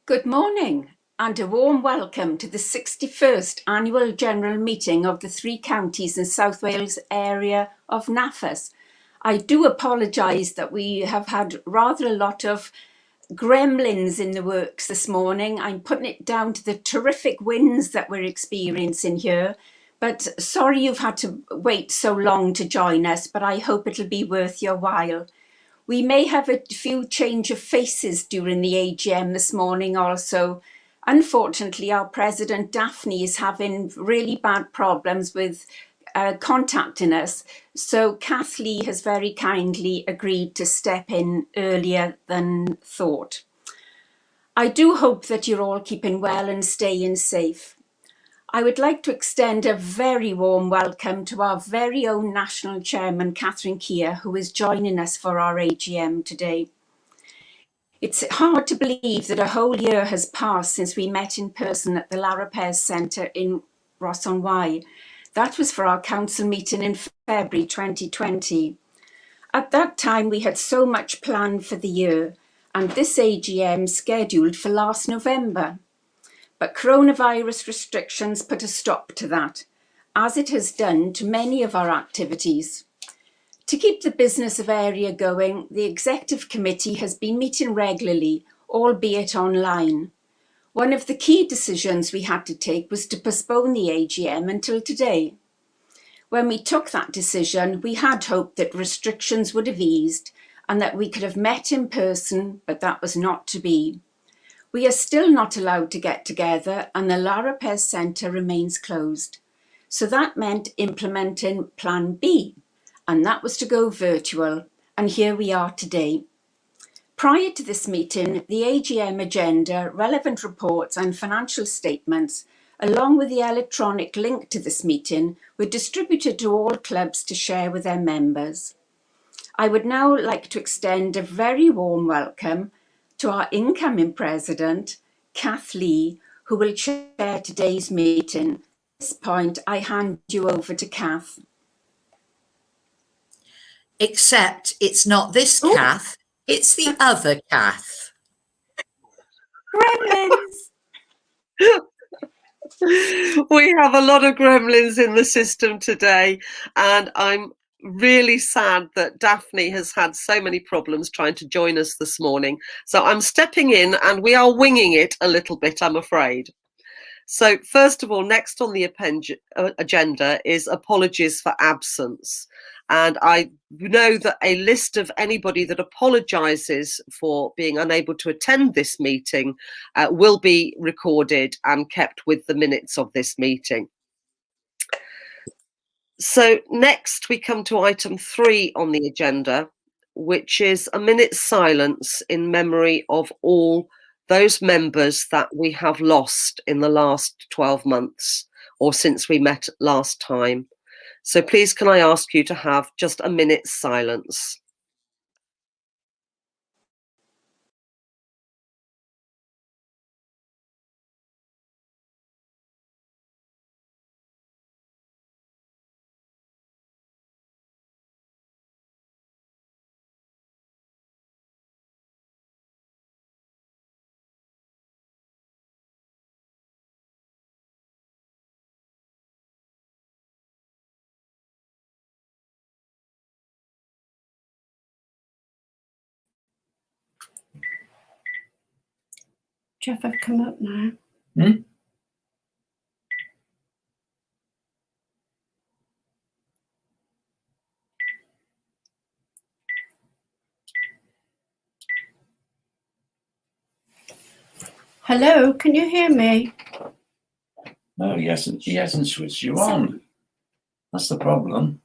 Good morning and a warm welcome to the 61st Annual General Meeting of the three counties in South Wales area of NAFAS. I do apologise that we have had rather a lot of gremlins in the works this morning. I'm putting it down to the terrific winds that we're experiencing here. But sorry you've had to wait so long to join us, but I hope it'll be worth your while. We may have a few change of faces during the AGM this morning also. Unfortunately, our President Daphne is having really bad problems with contacting us. So Kath Lee has very kindly agreed to step in earlier than thought. I do hope that you're all keeping well and staying safe. I would like to extend a very warm welcome to our very own National Chairman, Catherine Keir, who is joining us for our AGM today. It's hard to believe that a whole year has passed since we met in person at the Larapez Centre in Ross-on-Wye. That was for our council meeting in February 2020. At that time, we had so much planned for the year, and this AGM scheduled for last November. But coronavirus restrictions put a stop to that, as it has done to many of our activities. To keep the business of area going, the Executive Committee has been meeting regularly, albeit online. One of the key decisions we had to take was to postpone the AGM until today. When we took that decision, we had hoped that restrictions would have eased and that we could have met in person, but that was not to be. We are still not allowed to get together and the Larapez Centre remains closed. So that meant implementing Plan B, and that was to go virtual, and here we are today. Prior to this meeting, the AGM agenda, relevant reports and financial statements, along with the electronic link to this meeting, were distributed to all clubs to share with their members. I would now like to extend a very warm welcome to our incoming President, Kath Lee, who will chair today's meeting. At this point, I hand you over to Kath. Except it's not this Kath, it's the other Kath. Gremlins! We have a lot of gremlins in the system today, and I'm really sad that Daphne has had so many problems trying to join us this morning. So I'm stepping in and we are winging it a little bit, I'm afraid. So first of all, next on the agenda is apologies for absence. And I know that a list of anybody that apologises for being unable to attend this meeting will be recorded and kept with the minutes of this meeting. So next we come to item 3 on the agenda, which is a minute's silence in memory of all those members that we have lost in the last 12 months or since we met last time. So please can I ask you to have just a minute's silence. Jeff, I've come up now. Hello, can you hear me? No, he hasn't switched you on. That's the problem.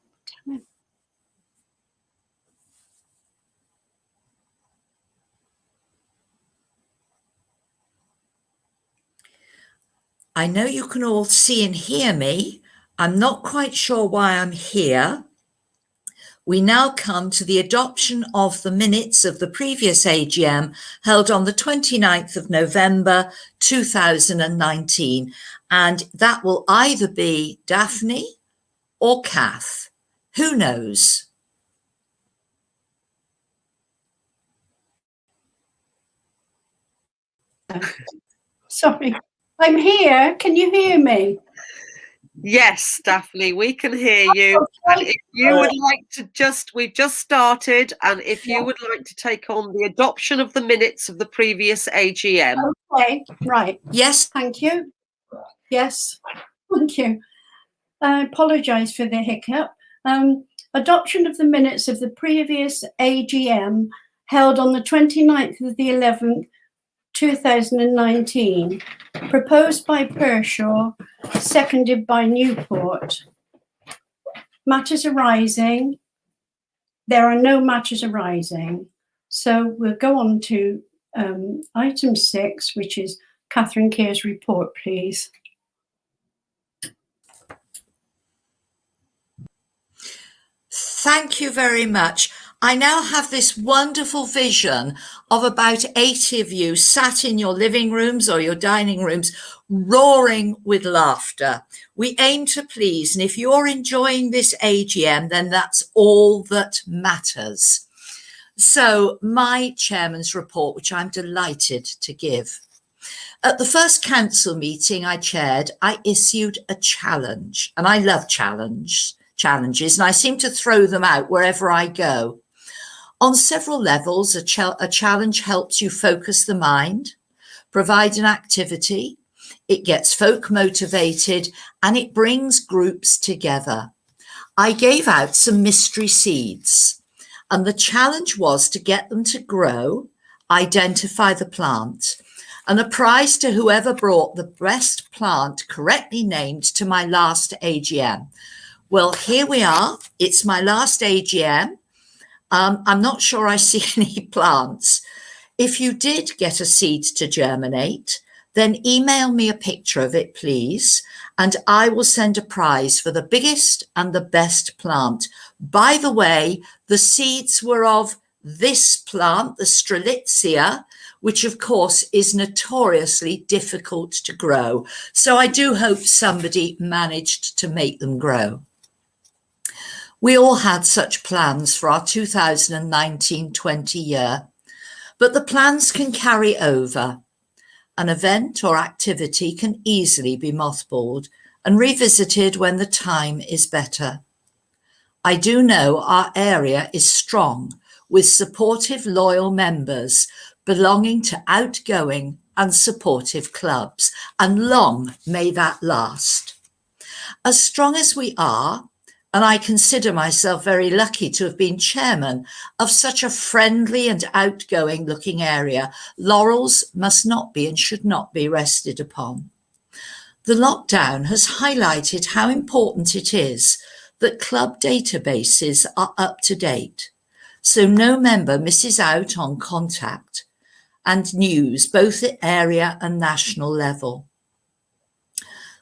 I know you can all see and hear me. I'm not quite sure why I'm here. We now come to the adoption of the minutes of the previous AGM held on the 29th of November 2019. And that will either be Daphne or Kath. Who knows? Sorry. I'm here. Can you hear me? Yes, Daphne, we can hear you. And if you would like to we've just started, and if you would like to take on the adoption of the minutes of the previous AGM. Okay, right. Yes. Thank you. Yes, thank you. I apologise for the hiccup. Adoption of the minutes of the previous AGM held on the 29th of the 11th, 2019. Proposed by Pershaw, seconded by Newport. Matters arising. There are no matters arising. So we'll go on to item 6, which is Catherine Keir's report, please. Thank you very much. I now have this wonderful vision of about 80 of you sat in your living rooms or your dining rooms, roaring with laughter. We aim to please, and if you're enjoying this AGM, then that's all that matters. So my chairman's report, which I'm delighted to give. At the first council meeting I chaired, I issued a challenge, and I love challenges, and I seem to throw them out wherever I go. On several levels, a challenge helps you focus the mind, provide an activity, it gets folk motivated, and it brings groups together. I gave out some mystery seeds, and the challenge was to get them to grow, identify the plant, and a prize to whoever brought the best plant correctly named to my last AGM. Well, here we are. It's my last AGM. I'm not sure I see any plants. If you did get a seed to germinate, then email me a picture of it, please, and I will send a prize for the biggest and the best plant. By the way, the seeds were of this plant, the Strelitzia, which of course is notoriously difficult to grow. So I do hope somebody managed to make them grow. We all had such plans for our 2019-20 year, but the plans can carry over. An event or activity can easily be mothballed and revisited when the time is better. I do know our area is strong with supportive, loyal members belonging to outgoing and supportive clubs, and long may that last. As strong as we are, and I consider myself very lucky to have been chairman of such a friendly and outgoing looking area, laurels must not be and should not be rested upon. The lockdown has highlighted how important it is that club databases are up to date, so no member misses out on contact and news, both at area and national level.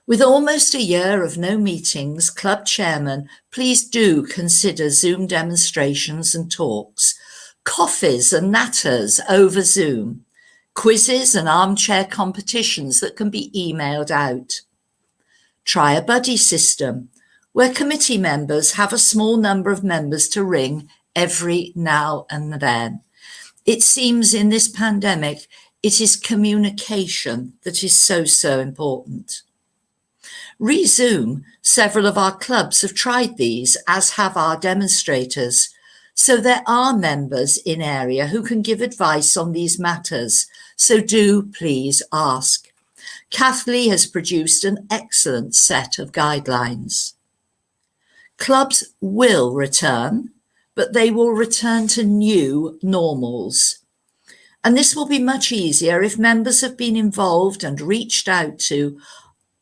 With almost a year of no meetings, club chairman, please do consider Zoom demonstrations and talks, coffees and natters over Zoom, quizzes and armchair competitions that can be emailed out. Try a buddy system, where committee members have a small number of members to ring every now and then. It seems in this pandemic, it is communication that is so important. Resume, several of our clubs have tried these, as have our demonstrators. So there are members in area who can give advice on these matters. So do please ask. Kathleen has produced an excellent set of guidelines. Clubs will return, but they will return to new normals. And this will be much easier if members have been involved and reached out to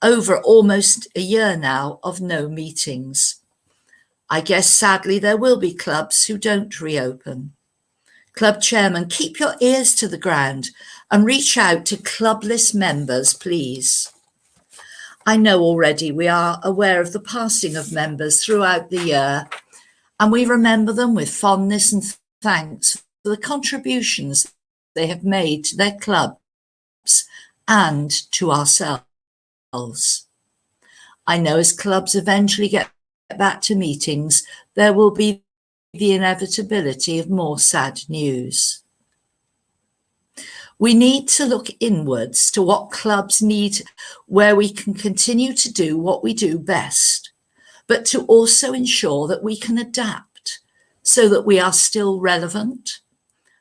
over almost a year now of no meetings. I guess sadly there will be clubs who don't reopen. Club chairman, keep your ears to the ground and reach out to clubless members, please. I know already we are aware of the passing of members throughout the year, and we remember them with fondness and thanks for the contributions they have made to their clubs and to ourselves. I know as clubs eventually get back to meetings, there will be the inevitability of more sad news. We need to look inwards to what clubs need, where we can continue to do what we do best, but to also ensure that we can adapt so that we are still relevant,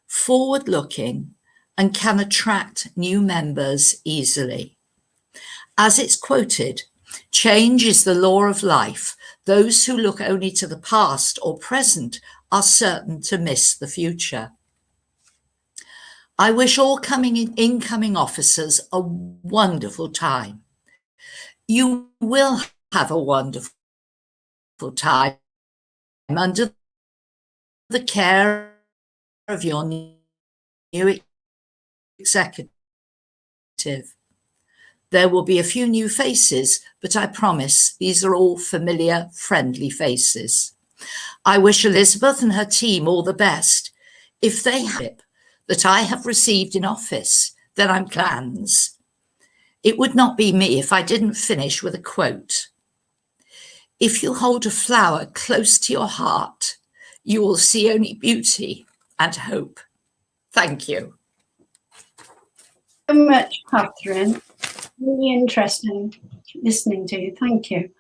forward-looking, and can attract new members easily. As it's quoted, change is the law of life. Those who look only to the past or present are certain to miss the future. I wish all incoming officers a wonderful time. You will have a wonderful time under the care of your new executive. There will be a few new faces, but I promise these are all familiar, friendly faces. I wish Elizabeth and her team all the best. If they have it that I have received in office, then I'm clans. It would not be me if I didn't finish with a quote. If you hold a flower close to your heart, you will see only beauty and hope. Thank you. So much, Catherine. Really interesting listening to you. Thank you.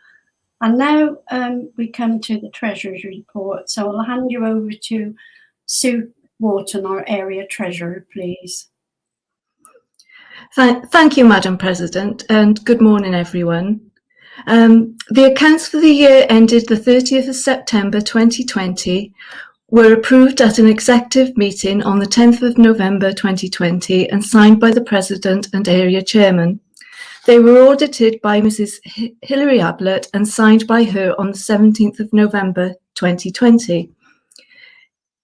And now we come to the Treasurer's report. So I'll hand you over to Sue Wharton, our area treasurer, please. Thank you, Madam President, and good morning, everyone. The accounts for the year ended the 30th of September 2020 were approved at an executive meeting on the 10th of November 2020 and signed by the President and Area Chairman. They were audited by Mrs. Hilary Ablett and signed by her on the 17th of November 2020.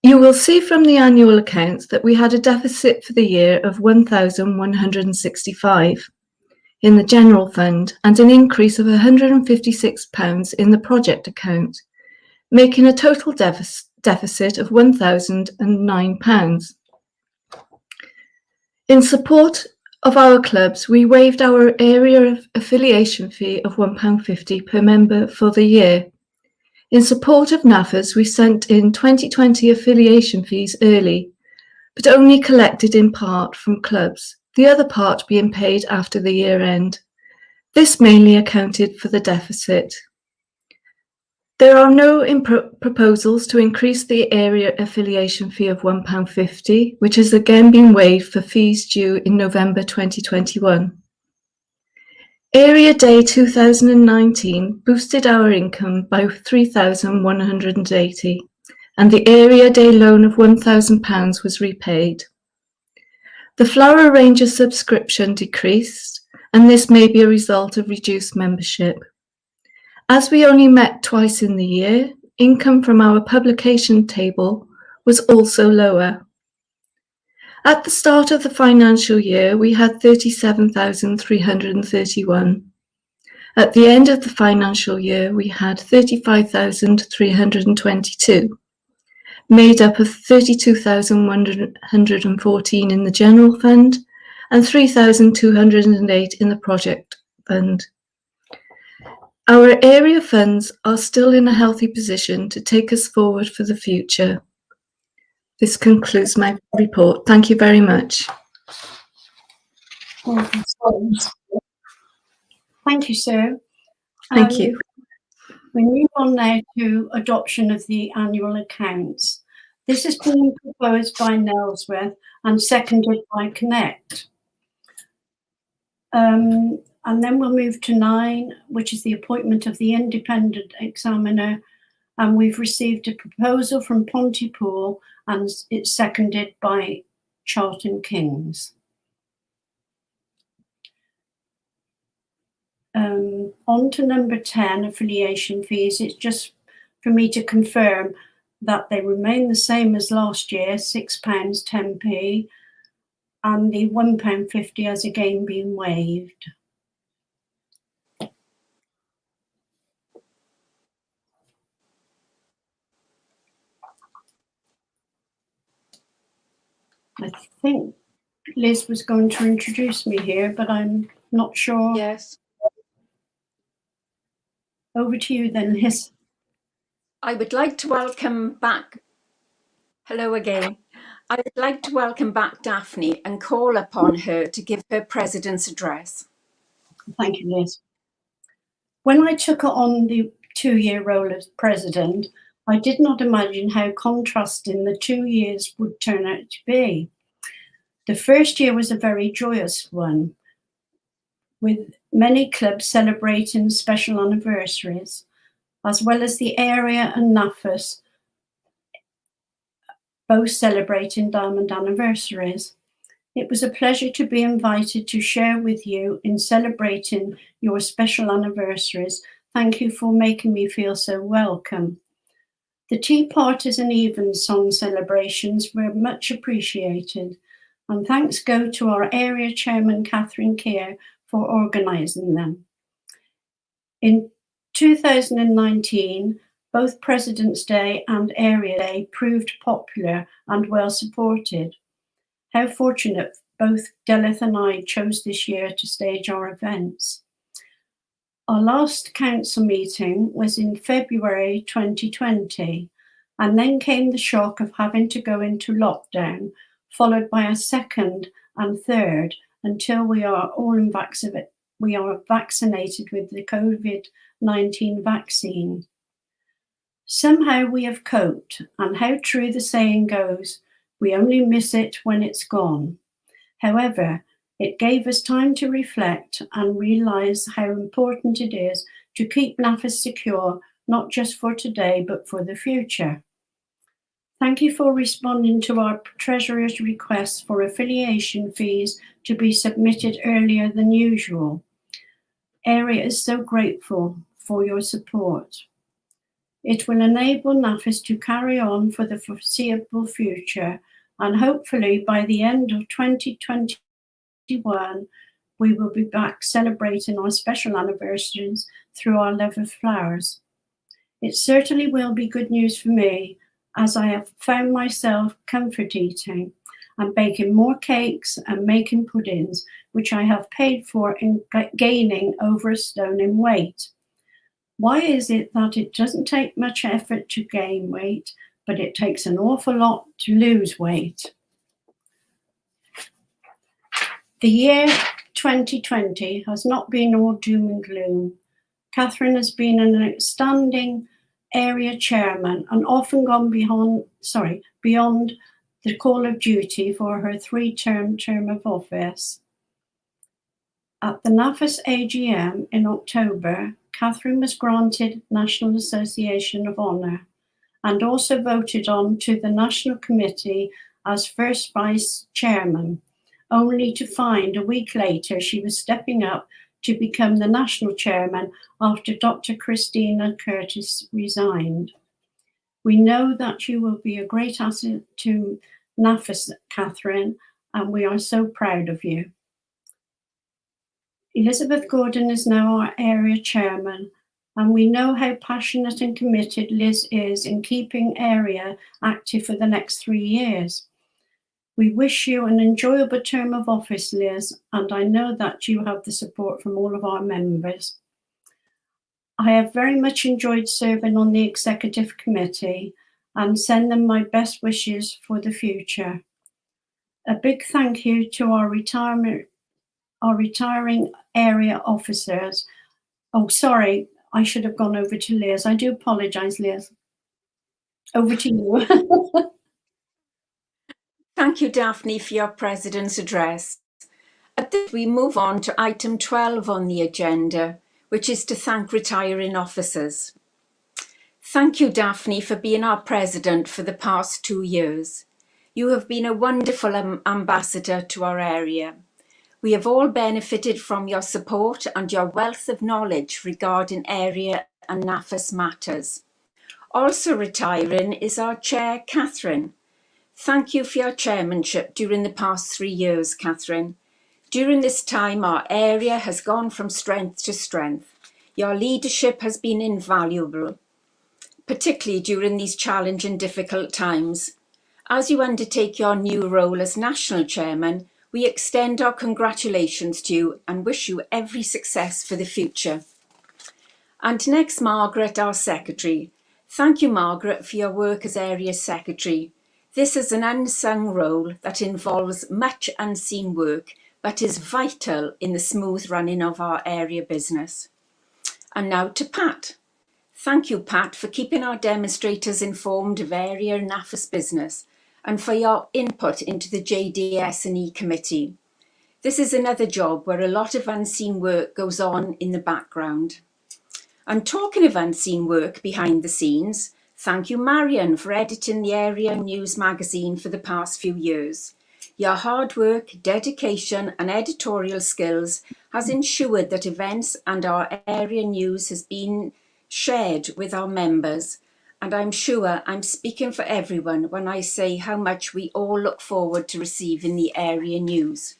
You will see from the annual accounts that we had a deficit for the year of £1,165 in the general fund and an increase of £156 in the project account, making a total deficit of £1,009. In support of our clubs, we waived our area affiliation fee of £1.50 per member for the year. In support of NAFAS, we sent in 2020 affiliation fees early, but only collected in part from clubs, the other part being paid after the year end. This mainly accounted for the deficit. There are no proposals to increase the area affiliation fee of £1.50, which has again been waived for fees due in November 2021. Area Day 2019 boosted our income by £3,180, and the Area Day loan of £1,000 was repaid. The Flower Ranger subscription decreased, and this may be a result of reduced membership. As we only met twice in the year, income from our publication table was also lower. At the start of the financial year, we had 37,331. At the end of the financial year, we had 35,322, made up of 32,114 in the general fund and 3,208 in the project fund. Our area funds are still in a healthy position to take us forward for the future. This concludes my report. Thank you very much. Thank you, Sue. Thank you. We move on now to adoption of the annual accounts. This has been proposed by Nelsworth and seconded by Connect. And then we'll move to 9, which is the appointment of the independent examiner. And we've received a proposal from Pontypool and it's seconded by Charlton Kings. On to number 10, affiliation fees. It's just for me to confirm that they remain the same as last year, £6 10p, and the £1.50 has again been waived. I think Liz was going to introduce me here, but I'm not sure. Yes. Over to you then, Liz. I would like to welcome back. Hello again. I would like to welcome back Daphne and call upon her to give her President's address. Thank you, Liz. When I took on the 2-year role as President, I did not imagine how contrasting the 2 years would turn out to be. The first year was a very joyous one, with many clubs celebrating special anniversaries, as well as the area and NAFAS both celebrating diamond anniversaries. It was a pleasure to be invited to share with you in celebrating your special anniversaries. Thank you for making me feel so welcome. The tea parties and evensong celebrations were much appreciated, and thanks go to our area chairman, Catherine Keir, for organising them. In 2019, both President's Day and Area Day proved popular and well supported. How fortunate both Delith and I chose this year to stage our events. Our last council meeting was in February 2020, and then came the shock of having to go into lockdown, followed by a second and third until we are vaccinated with the COVID-19 vaccine. Somehow we have coped, and how true the saying goes, we only miss it when it's gone. However, it gave us time to reflect and realise how important it is to keep NAFAS secure, not just for today, but for the future. Thank you for responding to our Treasurer's request for affiliation fees to be submitted earlier than usual. Area is so grateful for your support. It will enable NAFAS to carry on for the foreseeable future, and hopefully by the end of 2021, we will be back celebrating our special anniversaries through our love of flowers. It certainly will be good news for me, as I have found myself comfort eating and baking more cakes and making puddings, which I have paid for in gaining over a stone in weight. Why is it that it doesn't take much effort to gain weight, but it takes an awful lot to lose weight? The year 2020 has not been all doom and gloom. Catherine has been an outstanding area chairman and often gone beyond the call of duty for her 3-term term of office. At the NAFAS AGM in October, Catherine was granted National Association of Honour and also voted on to the National Committee as first vice chairman, only to find a week later she was stepping up to become the national chairman after Dr. Christina Curtis resigned. We know that you will be a great asset to NAFAS, Catherine, and we are so proud of you. Elizabeth Gordon is now our area chairman, and we know how passionate and committed Liz is in keeping area active for the next 3 years. We wish you an enjoyable term of office, Liz, and I know that you have the support from all of our members. I have very much enjoyed serving on the executive committee and send them my best wishes for the future. A big thank you to our retiring area officers. Oh, sorry, I should have gone over to Liz. I do apologise, Liz. Over to you. Thank you, Daphne, for your President's address. At this, we move on to item 12 on the agenda, which is to thank retiring officers. Thank you, Daphne, for being our President for the past 2 years. You have been a wonderful ambassador to our area. We have all benefited from your support and your wealth of knowledge regarding area and NAFAS matters. Also retiring is our Chair, Catherine. Thank you for your chairmanship during the past 3 years, Catherine. During this time, our area has gone from strength to strength. Your leadership has been invaluable, particularly during these challenging and difficult times. As you undertake your new role as National Chairman, we extend our congratulations to you and wish you every success for the future. And next, Margaret, our Secretary. Thank you, Margaret, for your work as Area Secretary. This is an unsung role that involves much unseen work, but is vital in the smooth running of our area business. And now to Pat. Thank you, Pat, for keeping our demonstrators informed of area NAFAS business and for your input into the JDS&E committee. This is another job where a lot of unseen work goes on in the background. And talking of unseen work behind the scenes, thank you, Marion, for editing the Area News magazine for the past few years. Your hard work, dedication and editorial skills has ensured that events and our area news has been shared with our members. And I'm sure I'm speaking for everyone when I say how much we all look forward to receiving the area news.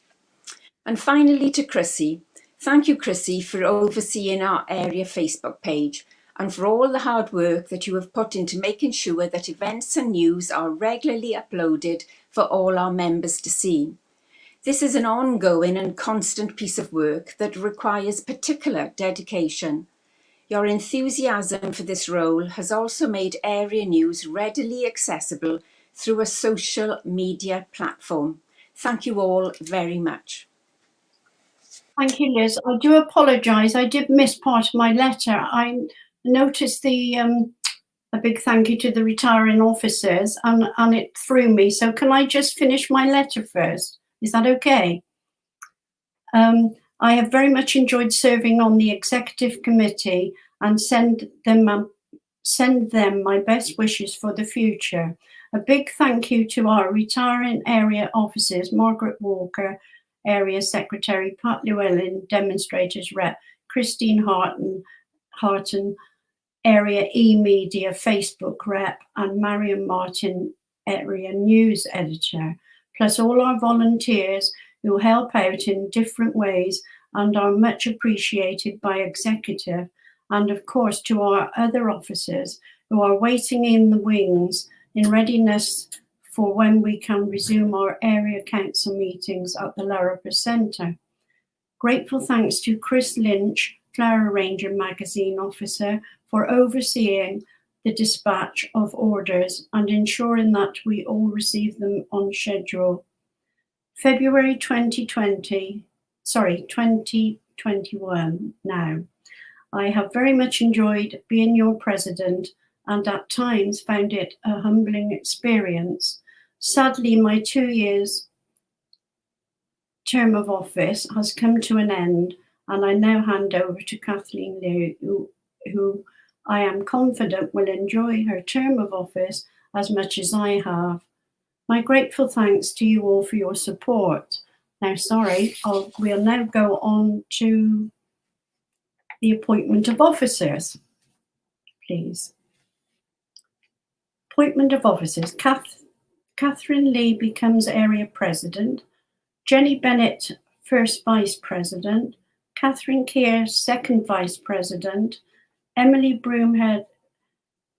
And finally to Chrissy. Thank you, Chrissy, for overseeing our area Facebook page and for all the hard work that you have put into making sure that events and news are regularly uploaded for all our members to see. This is an ongoing and constant piece of work that requires particular dedication. Your enthusiasm for this role has also made area news readily accessible through a social media platform. Thank you all very much. Thank you, Liz. I do apologise. I did miss part of my letter. I noticed a big thank you to the retiring officers, and it threw me. So can I just finish my letter first? Is that okay? I have very much enjoyed serving on the executive committee and send them my best wishes for the future. A big thank you to our retiring area officers, Margaret Walker, Area Secretary, Pat Llewellyn, Demonstrators Rep, Christine Harton, Area E-Media Facebook Rep, and Marion Martin, Area News Editor, plus all our volunteers who help out in different ways and are much appreciated by executive, and of course to our other officers who are waiting in the wings in readiness for when we can resume our area council meetings at the Lurriper Centre. Grateful thanks to Chris Lynch, Flower Ranger magazine officer, for overseeing the dispatch of orders and ensuring that we all receive them on schedule. February 2021 now. I have very much enjoyed being your president and at times found it a humbling experience. Sadly, my 2 years term of office has come to an end, and I now hand over to Kathleen Lee, who I am confident will enjoy her term of office as much as I have. My grateful thanks to you all for your support. Now, we'll now go on to the appointment of officers, please. Appointment of officers. Catherine Lee becomes area president. Jenny Bennett, first vice president. Catherine Keir, second vice president. Emily Broomhead,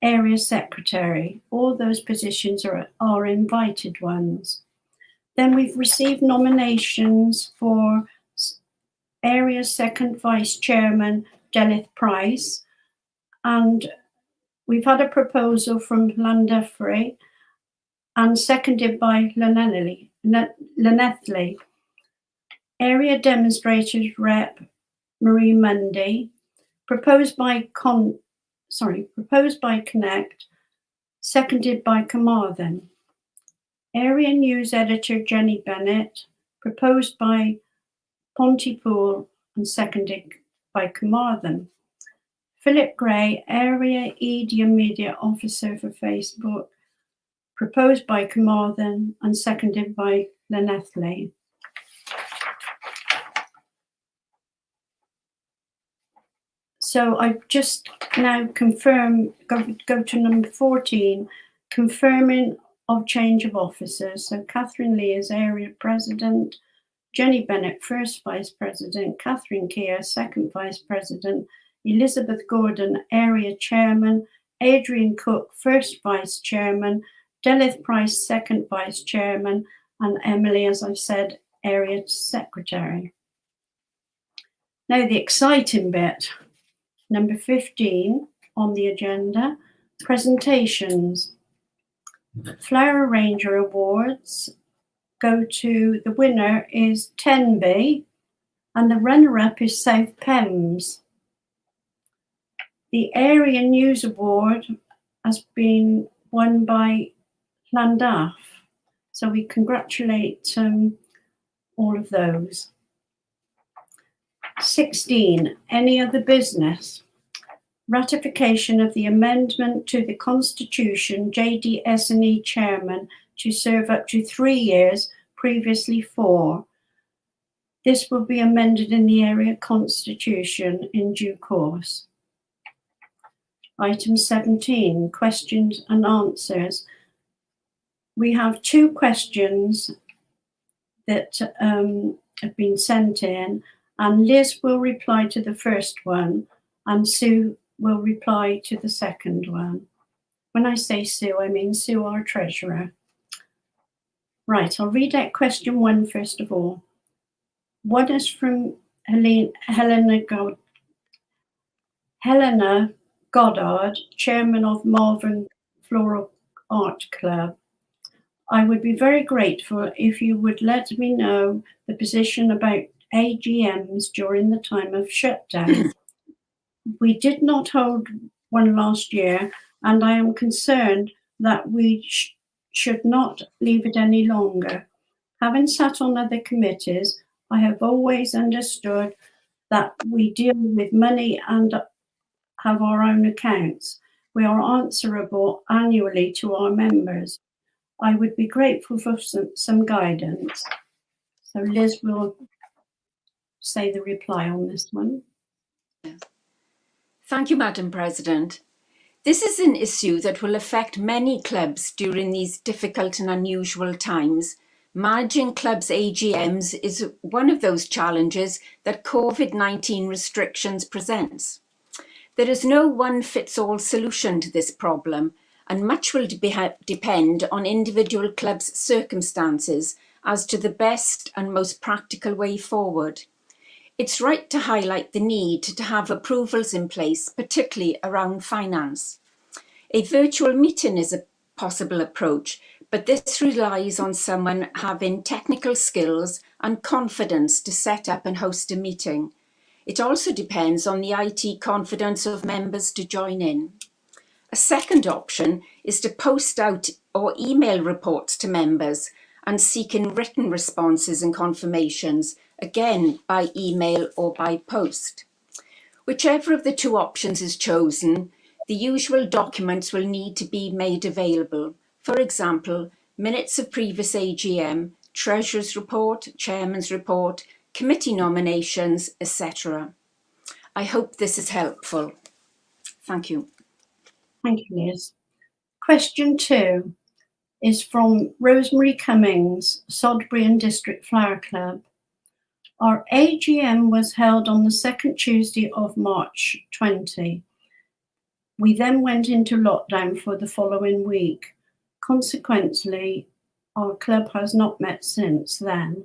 area secretary. All those positions are invited ones. Then we've received nominations for area second vice chairman, Delith Price, and we've had a proposal from Llandeffrey and seconded by Llanelli. Area demonstrators rep, Marie Mundy, proposed by Connect, seconded by Carmarthen. Area news editor, Jenny Bennett, proposed by Pontypool and seconded by Carmarthen. Philip Gray, area media officer for Facebook, proposed by Carmarthen and seconded by Llanelli. So I just now go to number 14, confirming of change of officers. So Catherine Lee is area president, Jenny Bennett, first vice president, Catherine Keir, second vice president, Elizabeth Gordon, area chairman, Adrian Cook, first vice chairman, Delith Price, second vice chairman, and Emily, as I've said, area secretary. Now the exciting bit, number 15 on the agenda, presentations. Flower Ranger Awards go to, the winner is Tenby, and the runner-up is South Thames. The Area News Award has been won by Llandaff, so we congratulate all of those. 16, any other business? Ratification of the amendment to the Constitution, JDS&E Chairman to serve up to 3 years, previously 4. This will be amended in the area constitution in due course. Item 17, questions and answers. We have 2 questions that have been sent in, and Liz will reply to the first one, and Sue will reply to the second one. When I say Sue, I mean Sue, our treasurer. Right, I'll read out question 1 first of all. One is from Helena Goddard, Chairman of Malvern Floral Art Club. I would be very grateful if you would let me know the position about AGMs during the time of shutdown. We did not hold one last year, and I am concerned that we should not leave it any longer. Having sat on other committees, I have always understood that we deal with money and have our own accounts. We are answerable annually to our members. I would be grateful for some guidance. So Liz will say the reply on this one. Thank you, Madam President. This is an issue that will affect many clubs during these difficult and unusual times. Managing clubs' AGMs is one of those challenges that COVID-19 restrictions presents. There is no one-fits-all solution to this problem, and much will depend on individual clubs' circumstances as to the best and most practical way forward. It's right to highlight the need to have approvals in place, particularly around finance. A virtual meeting is a possible approach, but this relies on someone having technical skills and confidence to set up and host a meeting. It also depends on the IT confidence of members to join in. A second option is to post out or email reports to members and seeking written responses and confirmations, again by email or by post. Whichever of the 2 options is chosen, the usual documents will need to be made available. For example, minutes of previous AGM, Treasurer's report, Chairman's report, committee nominations, etc. I hope this is helpful. Thank you. Thank you, Liz. Question 2 is from Rosemary Cummings, Sodbury and District Flower Club. Our AGM was held on the 2nd Tuesday of March 20. We then went into lockdown for the following week. Consequently, our club has not met since then.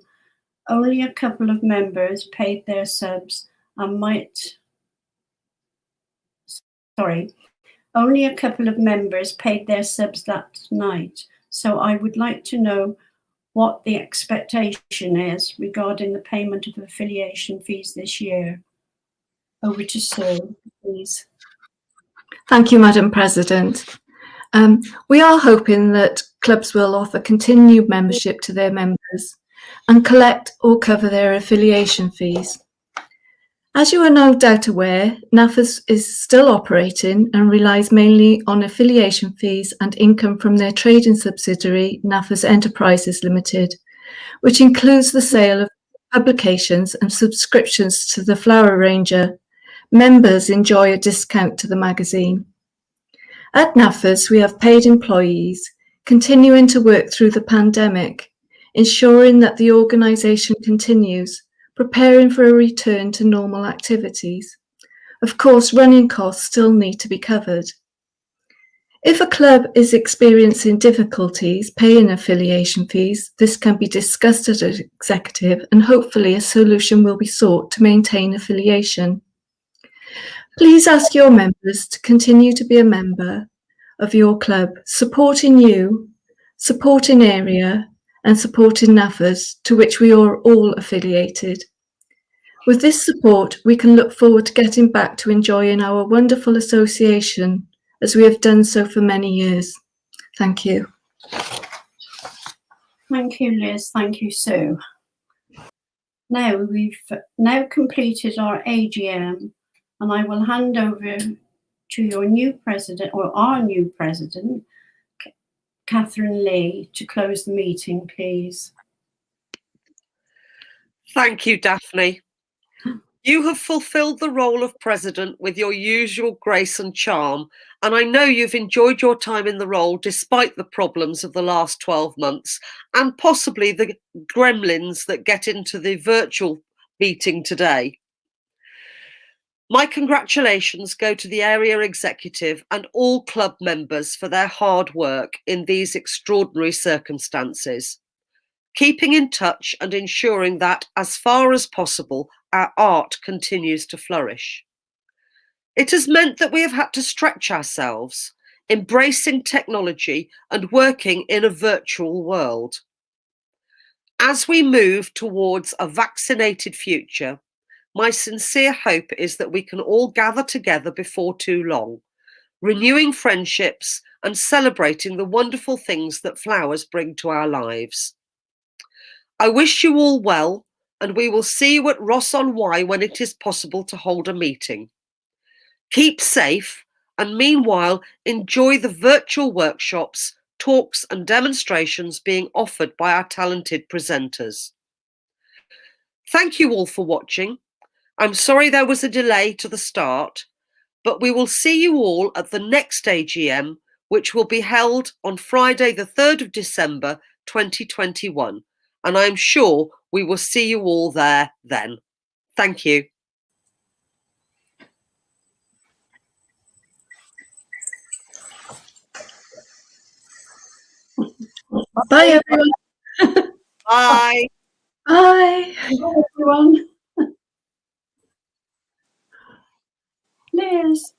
Only a couple of members paid their subs and only a couple of members paid their subs that night. So I would like to know what the expectation is regarding the payment of affiliation fees this year. Over to Sue, please. Thank you, Madam President. We are hoping that clubs will offer continued membership to their members and collect or cover their affiliation fees. As you are no doubt aware, NAFAS is still operating and relies mainly on affiliation fees and income from their trading subsidiary, NAFAS Enterprises Limited, which includes the sale of publications and subscriptions to the Flower Ranger. Members enjoy a discount to the magazine. At NAFAS, we have paid employees, continuing to work through the pandemic, ensuring that the organisation continues, preparing for a return to normal activities. Of course, running costs still need to be covered. If a club is experiencing difficulties paying affiliation fees, this can be discussed at an executive and hopefully a solution will be sought to maintain affiliation. Please ask your members to continue to be a member of your club, supporting you supporting area and supporting NAFAS, to which we are all affiliated. With this support, we can look forward to getting back to enjoying our wonderful association as we have done so for many years. Thank you. Thank you, Liz. Thank you, Sue. Now we've now completed our AGM, and I will hand over to your new president, or our new president, Catherine Lee, to close the meeting, please. Thank you, Daphne. You have fulfilled the role of president with your usual grace and charm, and I know you've enjoyed your time in the role despite the problems of the last 12 months and possibly the gremlins that get into the virtual meeting today. My congratulations go to the area executive and all club members for their hard work in these extraordinary circumstances, keeping in touch and ensuring that, as far as possible, our art continues to flourish. It has meant that we have had to stretch ourselves, embracing technology and working in a virtual world. As we move towards a vaccinated future, my sincere hope is that we can all gather together before too long, renewing friendships and celebrating the wonderful things that flowers bring to our lives. I wish you all well, and we will see you at Ross-on-Wye when it is possible to hold a meeting. Keep safe, and meanwhile, enjoy the virtual workshops, talks and demonstrations being offered by our talented presenters. Thank you all for watching. I'm sorry there was a delay to the start, but we will see you all at the next AGM, which will be held on Friday the 3rd of December 2021, and I'm sure we will see you all there then. Thank you. Bye, everyone. Bye. Bye. Bye, everyone. Liz.